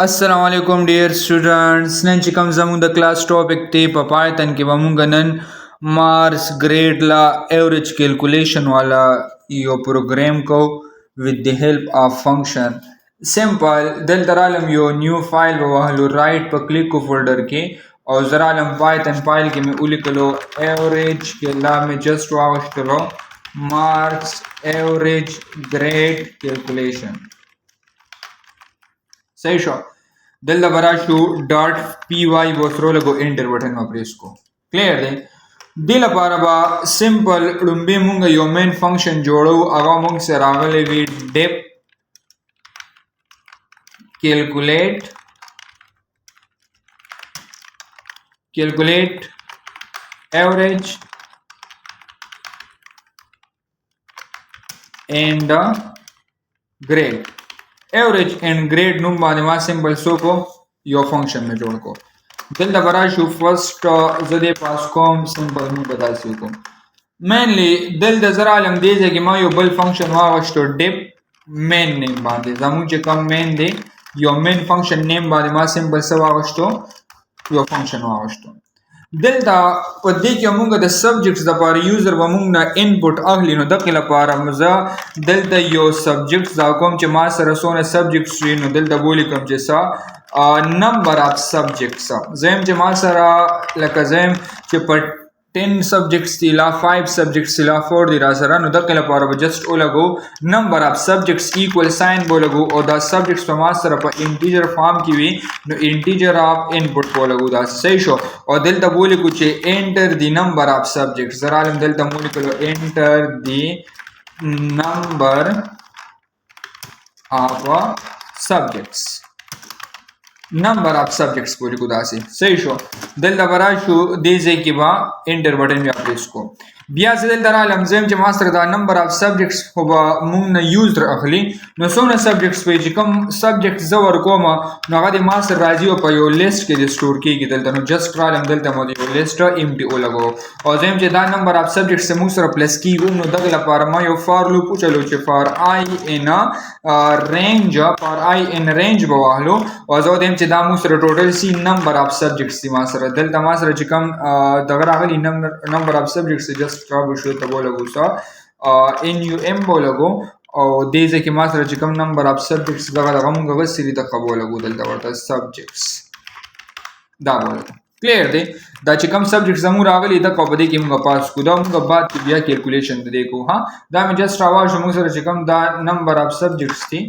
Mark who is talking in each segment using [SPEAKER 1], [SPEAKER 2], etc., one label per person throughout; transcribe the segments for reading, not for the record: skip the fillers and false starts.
[SPEAKER 1] Assalamualaikum dear students. نن چې کوم زموږ د کلاس ټاپک دی په پایتن کې به مونږ نن مارس گریډ لا ایوریج کیلکولیشن والا یو پروګرام کو with the help of function simple دلته رالم یو نیو فایل ووهلو رائټ په کلیک کو فولډر کې او زرالم پایتن فایل کې مې ولیکلو ایوریج کې لا مې جست واغشتلو مارکس ایوریج گریډ کیلکولیشن صحیح شو دلته برا شو ډاٹ پی وائی و سره لګو انټر بٹن ما پریس کو کلیر دی د لپاره با سمپل لومبه مونږ یو مین فنکشن جوړو هغه مونږ سره راغلی وی ډیپ کیلکولیټ ایوریج اینڈ گریڈ ایوریج اینڈ گریڈ نوم باندې ما سمبل سو کو یو فنکشن میں جوړ کو دلته برا شو فرست زده پاس کوم سمبل نو بدل سی کو مینلی دلته زرا علم دی چې ما یو بل فنکشن واغشتو ډیپ مین نیم باندې زمو چې کوم مین دی یو مین فنکشن نیم باندې ما سمبل سو واغشتو یو فنکشن واغشتو دلته په دې کې موږ د سبجیکټس د لپاره یوزر به موږ نه انپوټ اخلي نو دغه لپاره موږ دلته یو سبجیکټس دا کوم چې ما سره سونه سبجیکټس وي نو دلته بولی کوم چې سا نمبر اف سبجیکټس زم چې ما سره لکه زم چې په 10 سبجیکټس دی لا 5 سبجیکټس لا 4 دی را سره نو دغه لپاره به جست ولګو نمبر اف سبجیکټس ایکوال ساين بولګو او دا سبجیکټس په ما سره په انټیجر فارم کې وي نو انټیجر اف انپوټ بولګو دا صحیح شو او دلته بولی کو چې انټر دی نمبر اف سبجیکټس زرالم دلته مولي کړو انټر دی نمبر اف سبجیکټس نمبر اف سبجیکٹس پوری کو داسي صحیح شو دلته برا شو دې ځای کې با انټر بٹن بیا پریس کو بیا زدل در عالم زم چې ماستر دا نمبر اف سبجیکټس خو به مونږ نه یوزر اخلي نو څونه سبجیکټس په چې کوم سبجیکټ زور کوم نو هغه د ماستر راځي او په یو لیست کې د سٹور کېږي دلته نو جست عالم دلته مو یو لیست امټي او لګو او زم چې دا نمبر اف سبجیکټس مو سره پلس کیږي نو دغه لپاره ما یو فار لوپ چلو چې فار آی ان رینج فار آی ان رینج بوالو او زه دیم چې دا مو سره ټوټل سی نمبر اف سبجیکټس ما سره دلته ما سره چې کوم دغه راغلي نمبر اف سبجیکټس جسټ شو ته بولګو سا ان یو ام بولګو او دې ځکه ما سره چې کوم نمبر اف سبجیکټس دغه موږ غوښتي د قبولګو دلته ورته سبجیکټس دا بولګو کلیر دی دا چې کوم سبجیکټ زموږ راغلي د کو بده کې موږ پاس کو دا موږ بعد کې بیا کیلکولیشن دې کو ها دا مې جسټ راوښ موږ سره چې کوم دا نمبر اف سبجیکټس دي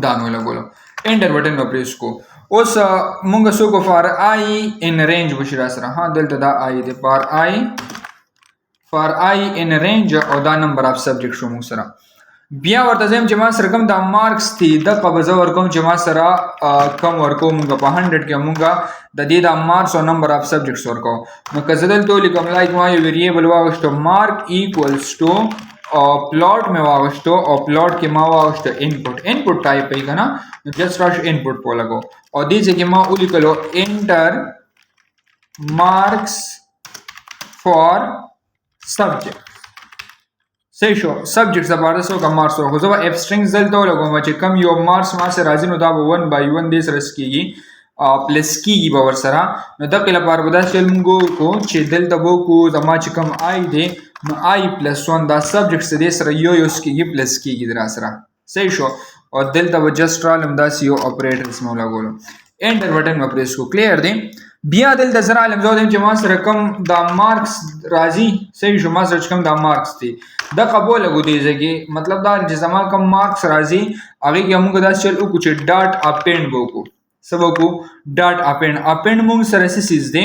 [SPEAKER 1] دا نو لګولو انټر بٹن په پریس کو اوس موږ سو کو فار آی ان رینج بشرا سره ها دلته دا آی دی فار آی ان رینج او دا نمبر اف سبجیکټ شو موږ سره بیا ورته زم چې ما سره کوم دا مارکس دي د قبضه ورکوم چې ما سره کم ورکو موږ په 100 کې موږ د دې د مارکس او نمبر اف سبجیکټس ورکو نو که زدل ټول کوم لایک ما یو ویریبل واغشتو مارک ایکوالز ټو او پلاٹ میں واغشتو او پلاٹ کې ما واغشتو انپوټ ټایپ ای کنه نو جست راش انپوټ په لګو او دې چې ما ولیکلو انټر مارکس فار سبجیکٹ صحیح شو سبجیکټس لپاره سو کوم مارکس ورکو زه اف سټرینګز دلته لګوم چې کم یو مارکس ما سره راځي نو دا 1 بای 1 دې سره سکیږي پلس کیږي باور سره نو د کله لپاره بدا شل موږ کو چې دلته وو کو زما چې کم آی دی نو آی پلس 1 دا سبجیکټس دې سره یو سکیږي پلس کیږي در سره صحیح شو او دلته و جست رالم دا سی یو اپریټرز مو لګولو انټر بٹن په پریس کو کلیر دی بیا دلته زرا علم زودم چې ما سره کم دا مارکس راځي صحیح شو ما سره کم دا مارکس دي د قبول غو دي ځکه مطلب دا چې زما کم مارکس راځي هغه کې موږ دا چل او چې ډاټ اپینډ وکړو سبا کو ډاټ اپینډ موږ سره سیس دي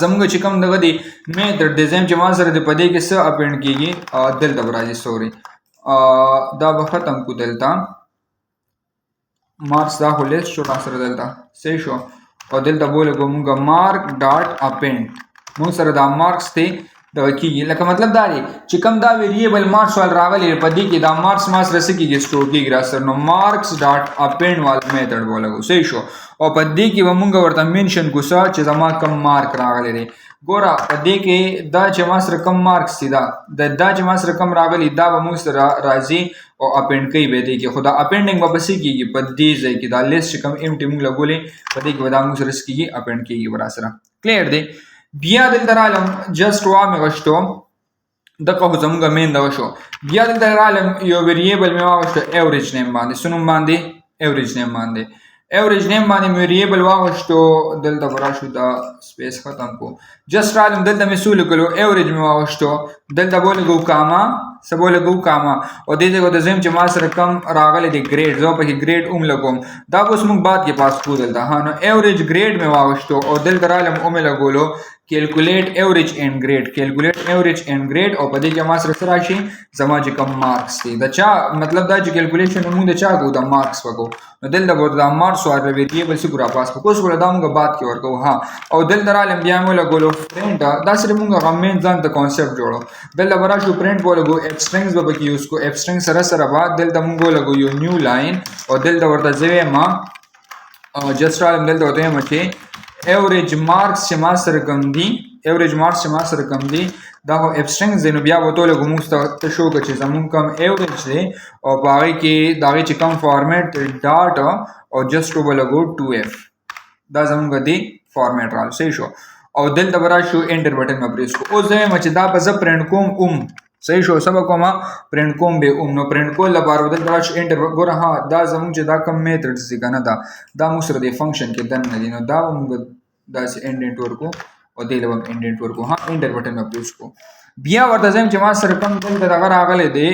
[SPEAKER 1] زموږ چې کم دغه دي میتھډ ډیزاین چې ما سره د پدې کې څه اپینډ کیږي دلته راځي سوري دا به ختم کو دلته مارکس دا هولس شو سره دلته صحیح شو او دلته بوله کومه مارک ډاټ اپینډ مو سره دا مارکس ته دغه کیږي لکه مطلب دا دی چې کوم دا ویریبل مارکس وال راغلی په دې کې دا مارکس رسیږي سٹور کیږي را سره نو مارکس ډاټ اپینډ وال میتھډ ولګو صحیح شو او په دې کې به مونږ ورته منشن کو چې زما کم مارک راغلی دی ګوره په دې کې دا چې ما سره کم مارکس دي دا چې ما سره کم راغلی دا به مونږ سره راځي او اپینډ کوي به دې کې خدا اپینډینګ به بس کیږي په دې ځای کې دا لیست کم امټی مونږ لګولې په دې کې دا مونږ سره کیږي اپینډ کیږي ورا سره کلیر دی بیا دلته رالم جست وامې غشتو دغه خو زمونږ مین دغه شو بیا دلته رالم یو ویریبل مې واغشتو ایوریج نیم باندې څه نوم باندې ایوریج نیم باندې ایوریج نیم باندې ویریبل واغشتو دلته به راشو دا سپیس ختم کو جست رالم دلته مې څه ولیکلو ایوریج مې واغشتو دلته به ولګو کاما څه به ولګو کاما او دې ځای ته ځم چې ما سره کم راغلی دی ګریډ زه پکې ګریډ هم لګوم دا به اوس موږ بعد کې پاس کړو دلته ها نو ایوریج ګریډ مې واغشتو او دلته رالم او مې لګولو کیلکولیټ ایوریج اینڈ ګریډ کیلکولیټ ایوریج اینڈ ګریډ او په دې کې ما سره څه راشي زما چې کم مارکس دي د چا مطلب دا چې کیلکولیشن موږ د چا کوو د مارکس وکړو نو دلته به د مارکس ور ویریبل څه ګرا پاس کو څه دا موږ بعد کې ورکو ها او دلته رالم بیا موږ لګولو پرنټ دا سره موږ غمین ځان ته کانسپټ جوړو دلته به راشو پرنټ ولګو اف سټرینګز به پکې یوز کو اف سټرینګ سره سره بعد دلته موږ لګو یو نیو لاین او دلته ورته ځوي ما جست رالم دلته وته ما چې ایوریج مارکس چې ما سره کم دي ایوریج مارکس چې ما سره کم دي دا هو اف سټرینګز دی نو بیا وته لګو موږ ته شو چې زمون کم ایوریج دی او باغی کې داغه چې کم فارمیټ ډاټ او جست وبلګو 2f دا زمونږ دی فارمیټ رال صحیح شو او دلته برا شو انټر بٹن ما پریس کو او زه ما چې دا به ز پرنټ کوم صحیح شو سبا کومه پرنټ کوم به نو پرنټ کول لپاره دلته برا شو انټر ګوره ها دا زمونږ چې دا کم میتھډز دي کنه دا موږ سره د فنکشن کې دن نه دي نو دا موږ دا سي انډنټ ورکو او دې لوم انډنټ ورکو ها انټر بٹن ما پریس کو بیا ورته زم چې ما سره کم دلته دغه راغلی دی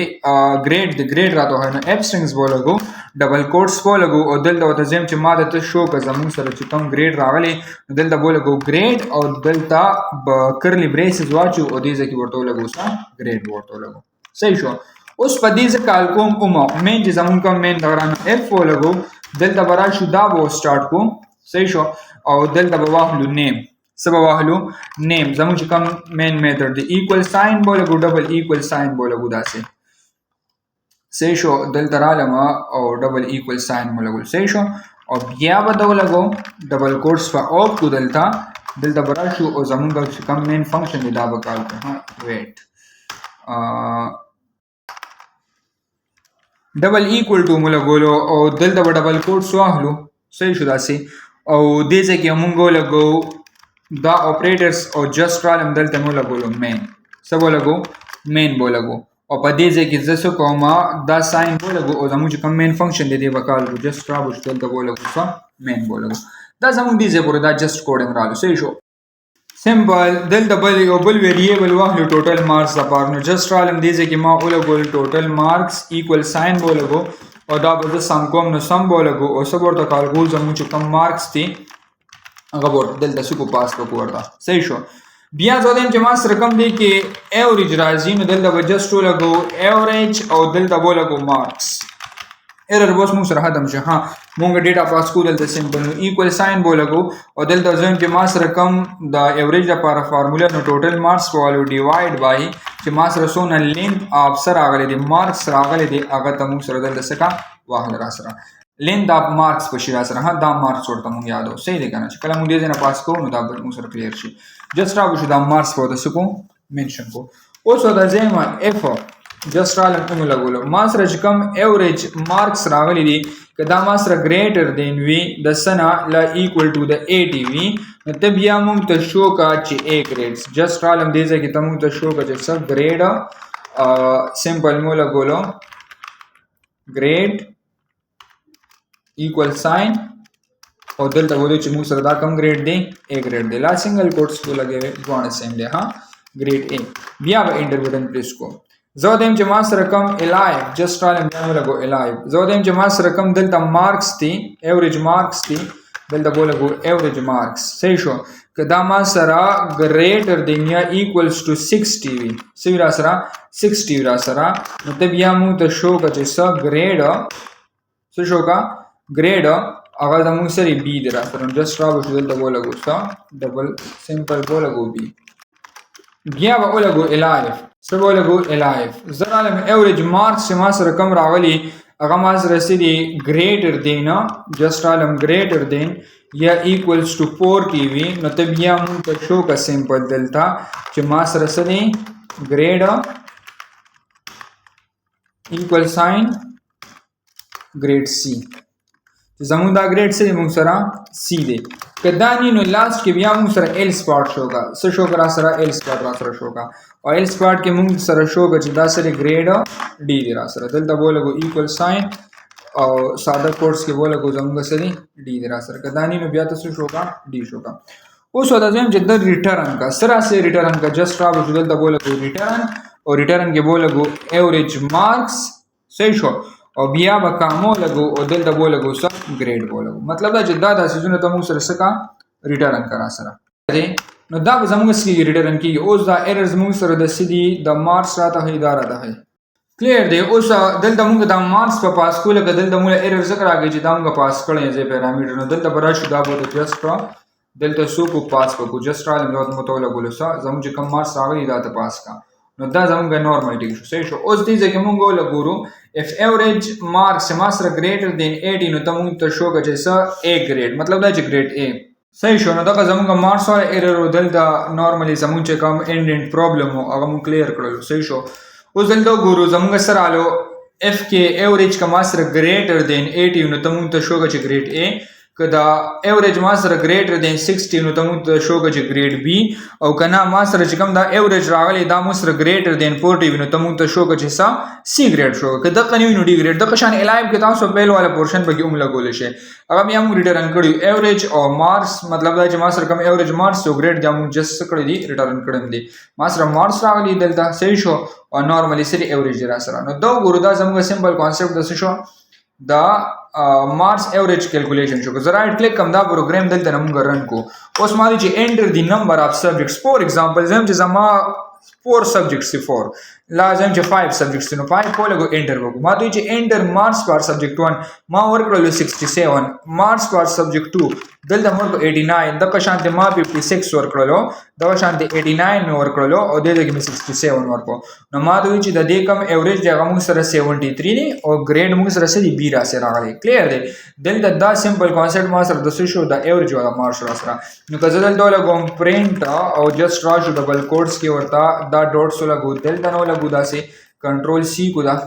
[SPEAKER 1] ګریډ راته وای نو اف سټرینګز بولګو ډبل کوټس بولګو او دلته ورته زم چې ما د شو که زمون سره چې کم ګریډ راغلی دلته بولګو ګریډ او دلته کرلی بریسز واچو او دې ځکه ورته لګو سا ګریډ ورته لګو صحیح شو اوس په دې ځکه کال کوم مین چې زمون کوم مین دغران اف ولګو دلته برا شو دا وو سٹارټ کو صحیح شو او دلته به واخلو نیم سبا واخلو نیم زمون چې کوم مین میتھډ دی ایکوال ساين بولګو ډبل ایکوال ساين بولګو داسې صحیح شو دلته رالم او ډبل ایکوال ساين بولګو صحیح شو او بیا به دولګو ډبل کوټس په او کو دلته برا شو او زمون چې کوم مین فنکشن دی دا به کال کو ها ویټ ډبل ایکوال ټو مولګولو او دلته ډبل کوټس واخلو صحیح شو داسې او دې ځکه مونږ لګو دا اپریټرز او جست رالم دلته مو لګولو مین څه بولګو مین بولګو او په دې ځای کې زسو کومه دا ساين بولګو او زموږ کوم مین فنکشن دی وکال جست را بوش دلته بولګو څه مین بولګو دا زموږ دې ځای پورې دا جست کوډینګ رالو صحیح شو سمبل دلته بل یو بل ویریبل واخلو ټوټل مارکس لپاره نو جست رالم دې ځای کې ما ولګول ټوټل مارکس ایکوال ساين بولګو او دا به سم کوم نو سم بولګو او سب ورته کال ګول زموږ کوم مارکس دي هغه ورته دلته سکو پاس کو ورته صحیح شو بیا زودم چې ما سره کم دی کې ایوریج راځي نو دلته به جست لګو ایوریج او دلته بولګو مارکس ایرر بوس موږ سره ختم شه ها موږ ډیټا پاس کو دلته سمبل نو ایکوال ساين بولګو او دلته ځم چې ما سره کم د ایوریج لپاره فارمولا نو ټوټل مارکس والو ډیوایډ بای چې ما سره سونه لینث اف سره راغلي دي مارکس راغلي دي هغه ته موږ سره دلته سکا واخل را سره لینث اف مارکس په شیرا سره ها دا مارکس ورته مونږ یادو صحیح دی کنه چې کله مونږ دې نه پاس کوو نو دا به مونږ سره کلیر شي جست را وشو دا مارکس په تاسو کو منشن کو اوس دا زما اف جست را لکه لګولو ما سره چې کم ایوریج مارکس راغلي دي کدا ما سره ګریټر دین وی د سنا لا ایکوال ټو د 80 وی نو ته بیا مونږ ته شو کا چې ا ګریډز جست را لم دې ځکه ته مونږ ته شو کا چې سب ګریډ سمپل مو لګولو ګریډ equal sign او دلته وایو چې موږ سره دا کم ګریډ دی ا ګریډ دی لا سنگل کوټس کو لګي دوه سیم دی ها ګریډ ا بیا به انټر بٹن پریس کو زه دیم چې ما سره کم الایو جست رالم بیا لګو الایو زه دیم چې ما سره کم دلته مارکس دی ایوریج مارکس دی دلته بولګو ایوریج مارکس صحیح شو کدا ما سره ګریټر دین یا ایکوالز ټو 60 وی سی را سره 60 را سره نو ته بیا موږ ته شو کا چې س ګریډ څه شو کا ګریډ هغه زموږ سره بی دی را سره جست را وشو دلته بولګو سا ډبل سمپل بولګو بی بیا به ولګو الایف څه به ولګو الایف زه رالم ایوریج مارکس چې ما سره کم راغلي هغه ما سره څه دي ګریټر دین جسټ رالم ګریټر دین یا ایکولز ټو 4 کې وي نو ته بیا مونږ ته شو کا سمپل دلته چې ما سره څه دي ګریډ equal sign grade C زمون دا grade څه دی مونږ سره C دی که دا نی نو لاست کې بیا مونږ سره L سپاټ شوګه څه شوګه را سره L سپاټ را سره شوګه او L سپاټ کې مونږ سره شوګه چې دا سره grade D دی را سره دلته بولګو equal sign او ساده کورس کې بولګو زمونږ سره D دی را سره که دا نی نو بیا تاسو شوګه D شوګه اوس ودا زم چې د ریټرن کا سره سره ریټرن کا جسٹ را وجود د بولګو ریټرن او ریټرن کې بولګو ایوریج مارکس صحیح شو او بیا به کامو لګو او دلته بولګو سره ګریډ بولګو مطلب دا چې دا د سيزونه ته موږ سره سکا ریټرن کرا سره نو دا به زموږ سکی ریټرن کیږي اوس دا ایررز موږ سره د سدي د مارکس راته اداره ده کلیر دی اوس دلته موږ د مارکس په پاس کوله که دلته موږ ایرر ذکر راغی چې دا موږ پاس کړی چې پیرامیټر نو دلته براشو دا به جسټ دلته سو کو پاس کو جسټ را لږ متوله ګولسا زموږ کوم مارکس راغلی دا ته پاس کا نو دا زموږ نورمال ټیک شو صحیح شو اوس دې ځکه موږ ولګورو if average marks master greater than 80 نو ته موږ ته شو چې څه A grade مطلب دا چې grade A صحیح شو نو دا زموږ مارکس او ایرر دلته نورمالي زموږ چې کوم end problem او هغه موږ کلیر کړل صحیح شو اوس دلته ګورو زموږ سره الو F کې average کا master greater than 80 نو ته موږ ته شو چې grade A که دا ایوریج ما سره ګریټر دین 60 نو ته موږ ته شوګه چې ګریډ بی او کنه ما سره چې کوم دا ایوریج راغلی دا مو سره ګریټر دین 40 نو ته موږ ته شوګه چې سا سی ګریډ شوګه که دغه نیو نو ډی ګریډ د قشان الایب کې تاسو په والا پورشن په کې اوم لګول شي هغه بیا موږ ریټرن کړیو ایوریج او مارکس مطلب دا چې ما سره کوم ایوریج مارکس او ګریډ دا موږ جست کړی دی ریټرن کړم دی ما سره مارکس راغلی دلته صحیح شو او نورمالي سری ایوریج را سره نو دا ګورو دا زموږ سمپل کانسپټ د څه شو دا مارکس ایوریج کیلکولیشن شو زه رائټ کلیک کوم دا پروګرام دلته موږ رن کو اوس ما دي چې انټر دی نمبر اف سبجیکټس فور ایگزامپل زم چې زما 4 سبجیکټس 4 لازم چې 5 سبجیکټس نو 5 په لګو انټر وکړو ما دوی چې انټر مارکس پر سبجیکټ 1 ما ورکړل 67 مارکس پر سبجیکټ 2 دلته موږ 89 د شانته ما 56 ورکړلو د شانته 89 مې ورکړلو او د دې کې 67 ورکو نو ما دوی چې د دې کم ایوریج د موږ سره 73 دی او ګریډ موږ سره سړي بی را سره راغلی کلیر دی دلته دا سمپل کانسپټ ما سره د څه شو د ایوریج ولا مارکس را سره نو که زه دلته لګوم پرینټ او جسٹ را شو ډبل کوټس کې ورته دا ډاټس لګو دلته نو لګو دا سي کنټرول سی کو دا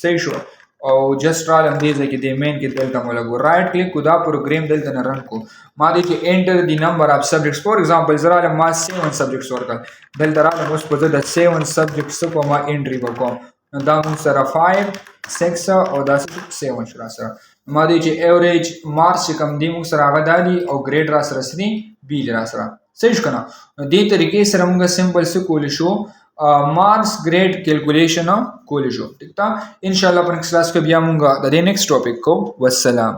[SPEAKER 1] صحیح شو او جسٹ را لم دې ځکه د مین کې دلته مو لګو رائټ کلیک کو دا پروګرام دلته نه رن کو ما دې چې انټر دی نمبر اف سبجیکټس فور ایگزامپل زرا له ما 7 سبجیکټس ورکړ دلته را له اوس په د 7 سبجیکټس کو ما انټری وکوم نو دا مو سره 5 6 او دا 7 شو را سره ما دې چې ایوریج مارکس کم دی مو سره هغه دالي او ګریډ را سره سني بی را سره صحیح کنه دې طریقې سره موږ سمپل څه کول شو مارکس گریڈ کیلکولیشن کولی شو ٹھیک تا انشاءاللہ پر نیکسٹ کلاس کے بیا مونگا دا دے نیکسٹ ٹاپک کو والسلام